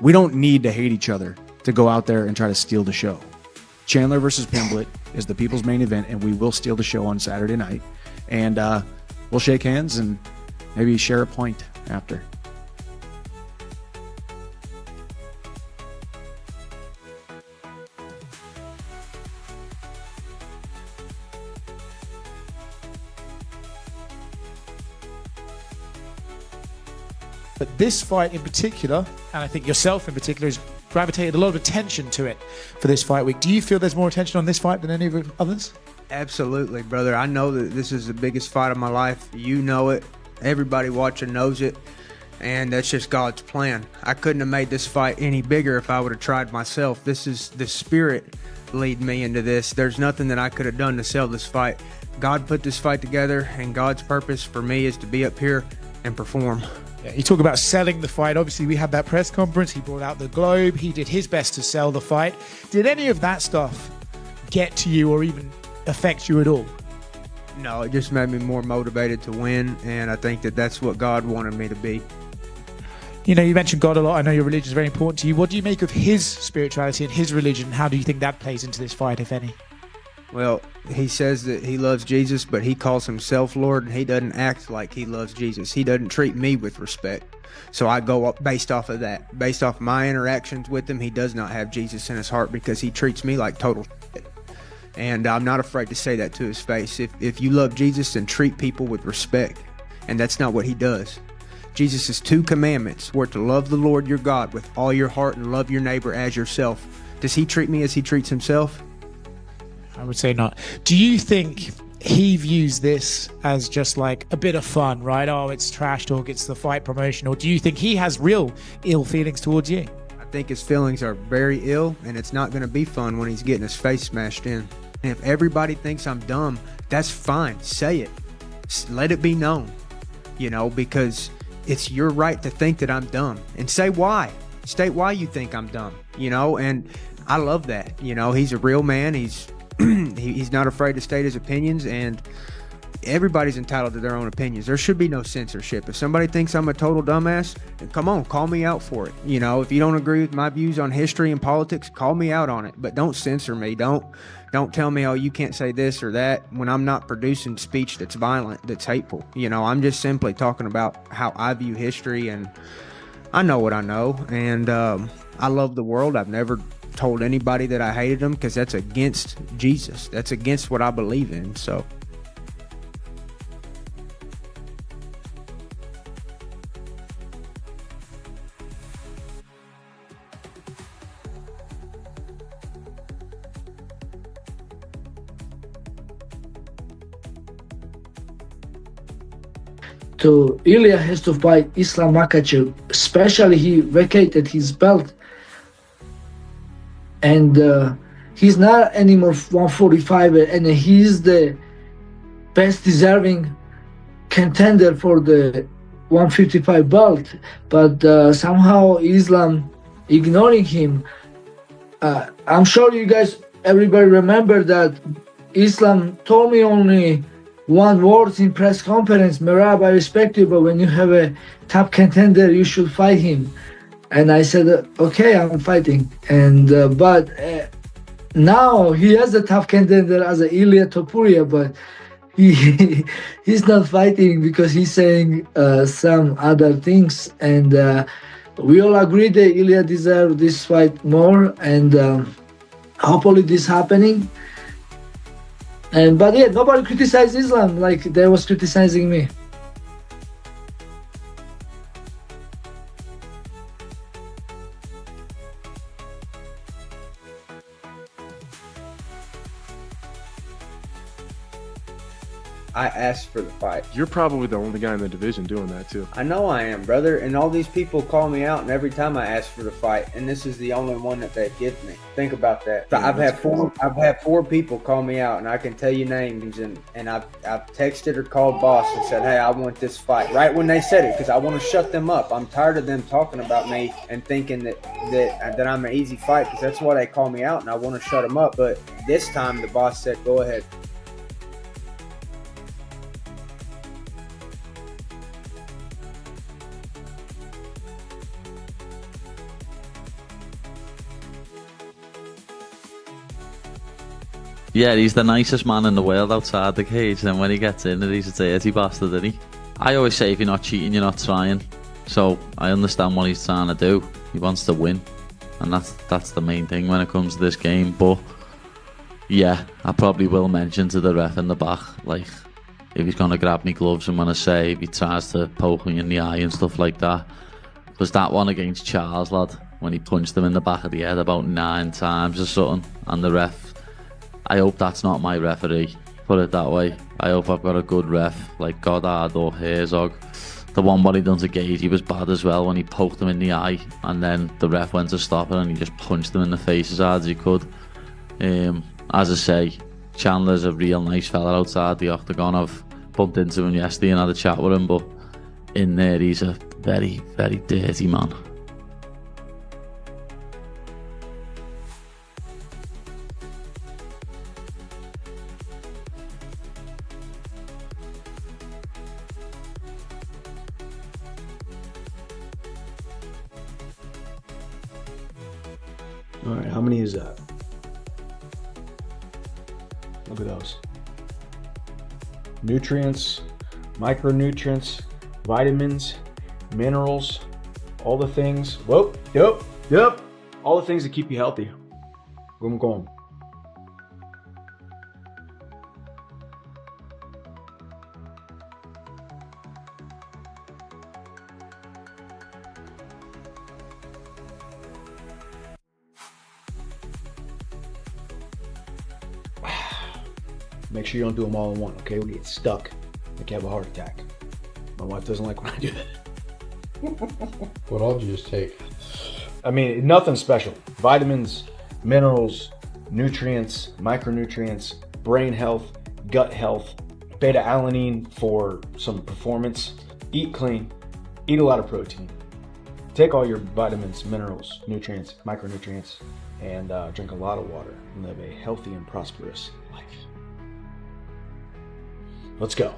We don't need to hate each other to go out there and try to steal the show. Chandler versus Pimblett is the people's main event, and we will steal the show on Saturday night. And we'll shake hands and maybe share a pint after. But this fight in particular, and I think yourself in particular, has gravitated a lot of attention to it for this fight week. Do you feel there's more attention on this fight than any of the others? Absolutely, brother. I know that this is the biggest fight of my life. You know it. Everybody watching knows it. And that's just God's plan. I couldn't have made this fight any bigger if I would have tried myself. This is the spirit lead me into this. There's nothing that I could have done to sell this fight. God put this fight together, and God's purpose for me is to be up here and perform. Yeah, you talk about selling the fight. Obviously, we had that press conference. He brought out the globe. He did his best to sell the fight. Did any of that stuff get to you or even affect you at all? No, it just made me more motivated to win, and I think that that's what God wanted me to be. You know, you mentioned God a lot. I know your religion is very important to you. What do you make of his spirituality and his religion? How do you think that plays into this fight, if any? Well, he says that he loves Jesus, but he calls himself Lord, and he doesn't act like he loves Jesus. He doesn't treat me with respect. So I go up based off of that. Based off my interactions with him, he does not have Jesus in his heart because he treats me like total shit. And I'm not afraid to say that to his face. If you love Jesus, then treat people with respect. And that's not what he does. Jesus' 2 commandments were to love the Lord your God with all your heart and love your neighbor as yourself. Does he treat me as he treats himself? I would say not. Do you think he views this as just like a bit of fun, right? Oh, it's trash talk, it's the fight promotion. Or do you think he has real ill feelings towards you? I think his feelings are very ill, and it's not going to be fun when he's getting his face smashed in. And if everybody thinks I'm dumb, that's fine. Say it. Let it be known, you know, because it's your right to think that I'm dumb. And say why. State why you think I'm dumb, you know, and I love that. You know, he's a real man. He's not afraid to state his opinions, and everybody's entitled to their own opinions. There should be no censorship. If somebody thinks I'm a total dumbass, then come on, call me out for it. You know, if you don't agree with my views on history and politics, call me out on it, but don't censor me. Don't tell me, oh, you can't say this or that, when I'm not producing speech that's violent, that's hateful. You know, I'm just simply talking about how I view history, and I know what I know, and I love the world. I've never told anybody that I hated them, because that's against Jesus. That's against what I believe in. So to Ilya has to fight Islam Makhachev, especially he vacated his belt, and he's not anymore 145, and he's the best deserving contender for the 155 belt, but somehow Islam ignoring him. I'm sure you guys, everybody remember that Islam told me only one word in press conference: Merab, I respect you, but when you have a top contender, you should fight him. And I said, okay, I'm fighting. And but now he has a tough contender as a Ilya Topuria, but he's not fighting because he's saying some other things. And we all agree that Ilya deserves this fight more, and hopefully this happening. And but yeah, nobody criticized Islam like they was criticizing me. I asked for the fight. You're probably the only guy in the division doing that too. I know I am, brother, and all these people call me out, and every time I ask for the fight, and this is the only one that they give me. Think about that. Yeah, I've had four people call me out, and I can tell you names, and I've texted or called boss and said, hey, I want this fight. Right when they said it, because I want to shut them up. I'm tired of them talking about me and thinking that I'm an easy fight, because that's why they call me out, and I want to shut them up. But this time the boss said, go ahead. Yeah, he's the nicest man in the world outside the cage. Then when he gets in it, he's a dirty bastard, isn't he? I always say if you're not cheating, you're not trying. So I understand what he's trying to do. He wants to win, and that's the main thing when it comes to this game. But yeah, I probably will mention to the ref in the back, like, if he's gonna grab me gloves and when I say if he tries to poke me in the eye and stuff like that. Because that one against Charles, lad, when he punched him in the back of the head about 9 times or something, and the ref, I hope that's not my referee, put it that way. I hope I've got a good ref, like Goddard or Herzog. The one what he done to Gage, he was bad as well when he poked him in the eye, and then the ref went to stop it and he just punched him in the face as hard as he could. As I say, Chandler's a real nice fella outside the octagon. I've bumped into him yesterday and had a chat with him, but in there he's a very, very dirty man. All right, how many is that? Look at those. Nutrients, micronutrients, vitamins, minerals, all the things. Whoop, yep. All the things that keep you healthy. Boom, boom. Make sure you don't do them all in one, okay? We get stuck. Like you have a heart attack. My wife doesn't like when I do that. What all did you just take? I mean, nothing special. Vitamins, minerals, nutrients, micronutrients, brain health, gut health, beta-alanine for some performance. Eat clean, eat a lot of protein. Take all your vitamins, minerals, nutrients, micronutrients, and drink a lot of water and live a healthy and prosperous life. Let's go.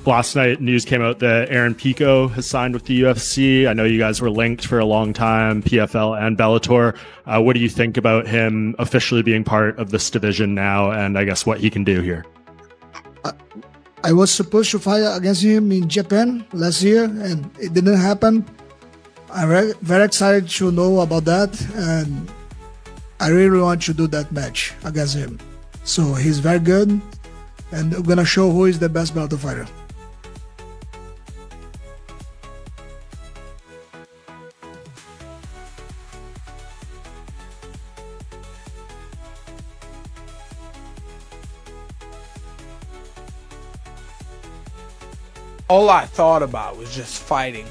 Last night, news came out that Aaron Pico has signed with the UFC. I know you guys were linked for a long time, PFL and Bellator. What do you think about him officially being part of this division now, and I guess what he can do here? I was supposed to fight against him in Japan last year, and it didn't happen. I'm very excited to know about that, and I really want to do that match against him. So he's very good, and we're gonna show who is the best Bellator fighter. All I thought about was just fighting,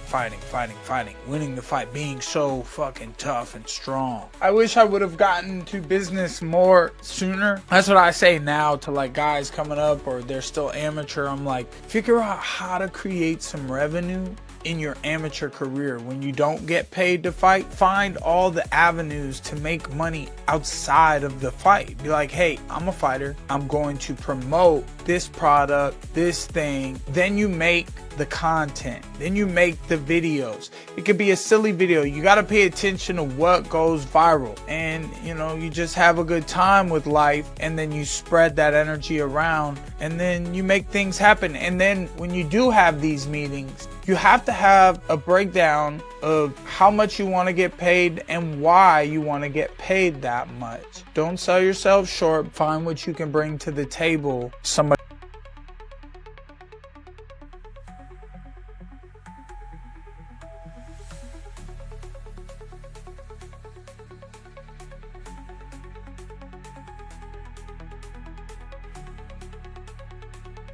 winning the fight, being so fucking tough and strong. I wish I would have gotten to business more sooner. That's what I say now to like guys coming up or they're still amateur. I'm like, figure out how to create some revenue in your amateur career. When you don't get paid to fight, find all the avenues to make money outside of the fight. Be like, hey, I'm a fighter. I'm going to promote this product, this thing. Then you make the content. Then you make the videos. It could be a silly video. You got to pay attention to what goes viral. And, you know, you just have a good time with life, and then you spread that energy around, and then you make things happen. And then when you do have these meetings, you have to have a breakdown of how much you want to get paid and why you want to get paid that much. Don't sell yourself short. Find what you can bring to the table. Somebody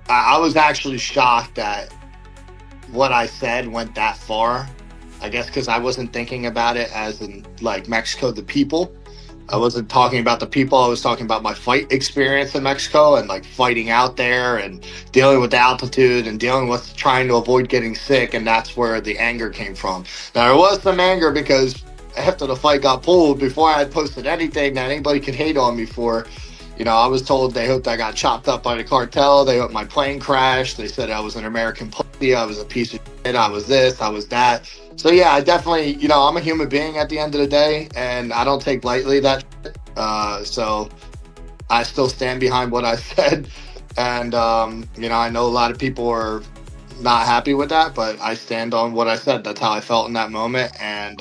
I was actually shocked that what I said went that far. I guess because I wasn't thinking about it as in like Mexico, the people. I wasn't talking about the people. I was talking about my fight experience in Mexico and like fighting out there and dealing with the altitude and dealing with trying to avoid getting sick. And that's where the anger came from. Now there was some anger because after the fight got pulled, before I had posted anything that anybody could hate on me for, you know, I was told they hoped I got chopped up by the cartel. They hoped my plane crashed. They said I was an American pussy. I was a piece of shit. I was this, I was that. So yeah, I definitely, you know, I'm a human being at the end of the day, and I don't take lightly that shit. So I still stand behind what I said. And, you know, I know a lot of people are not happy with that, but I stand on what I said. That's how I felt in that moment. And,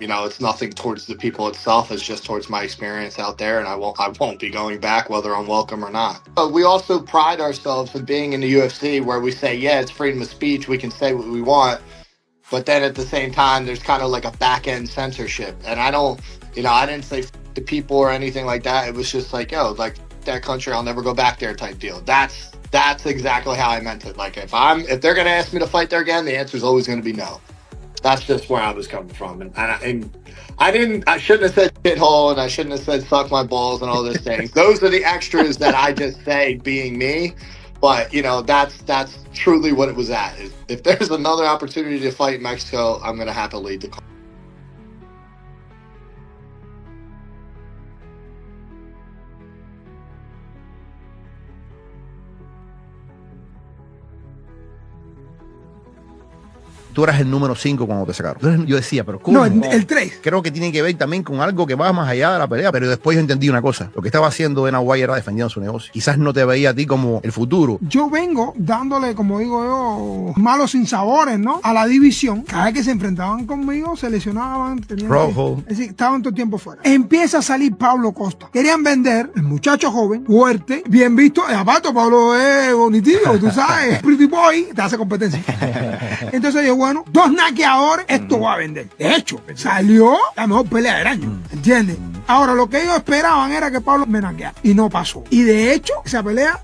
you know, it's nothing towards the people itself. It's just towards my experience out there. And I won't be going back, whether I'm welcome or not. But we also pride ourselves in being in the UFC, where we say, yeah, it's freedom of speech. We can say what we want. But then at the same time, there's kind of like a back end censorship. And I don't, you know, I didn't say the people or anything like that. It was just like, yo, like, that country, I'll never go back there type deal. That's exactly how I meant it. Like, if they're gonna ask me to fight there again, the answer is always gonna be no. That's just where I was coming from. And I shouldn't have said shithole, and I shouldn't have said suck my balls and all those things. Those are the extras that I just say being me. But, you know, that's truly what it was at. If there's another opportunity to fight in Mexico, I'm gonna have to lead the call. Tú eras el número 5 cuando te sacaron. Yo decía, pero ¿cómo? No, el 3. Creo que tiene que ver también con algo que va más allá de la pelea. Pero después yo entendí una cosa. Lo que estaba haciendo Dana White era defendiendo su negocio. Quizás no te veía a ti como el futuro. Yo vengo dándole, como digo yo, malos sinsabores, ¿no? A la división. Cada vez que se enfrentaban conmigo, se lesionaban. Rojo. Es decir, estaban todo el tiempo fuera. Empieza a salir Pablo Costa. Querían vender el muchacho joven, fuerte, bien visto. Aparte, Pablo es bonitivo, tú sabes. Pretty boy, te hace competencia. Entonces yo, bueno, 2 naqueadores, esto va a vender. De hecho, salió la mejor pelea del año, ¿entiendes? Ahora, lo que ellos esperaban era que Pablo me naqueara, y no pasó. Y de hecho, esa pelea...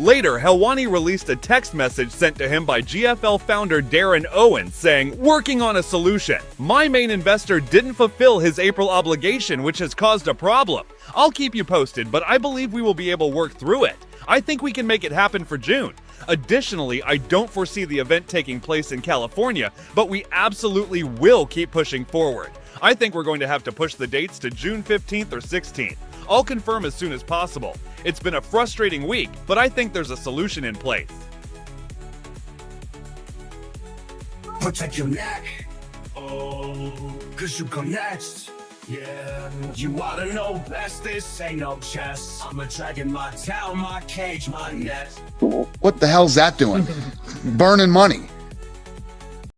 Later, Helwani released a text message sent to him by GFL founder Darren Owens saying, "Working on a solution. My main investor didn't fulfill his April obligation, which has caused a problem. I'll keep you posted, but I believe we will be able to work through it. I think we can make it happen for June. Additionally, I don't foresee the event taking place in California, but we absolutely will keep pushing forward. I think we're going to have to push the dates to June 15th or 16th. I'll confirm as soon as possible. It's been a frustrating week, but I think there's a solution in place." Protect your neck, oh, cause you come next. Yeah, you oughta know best, this ain't no chess. I'm a dragon, my town, my cage, my net. What the hell's that doing? Burning money.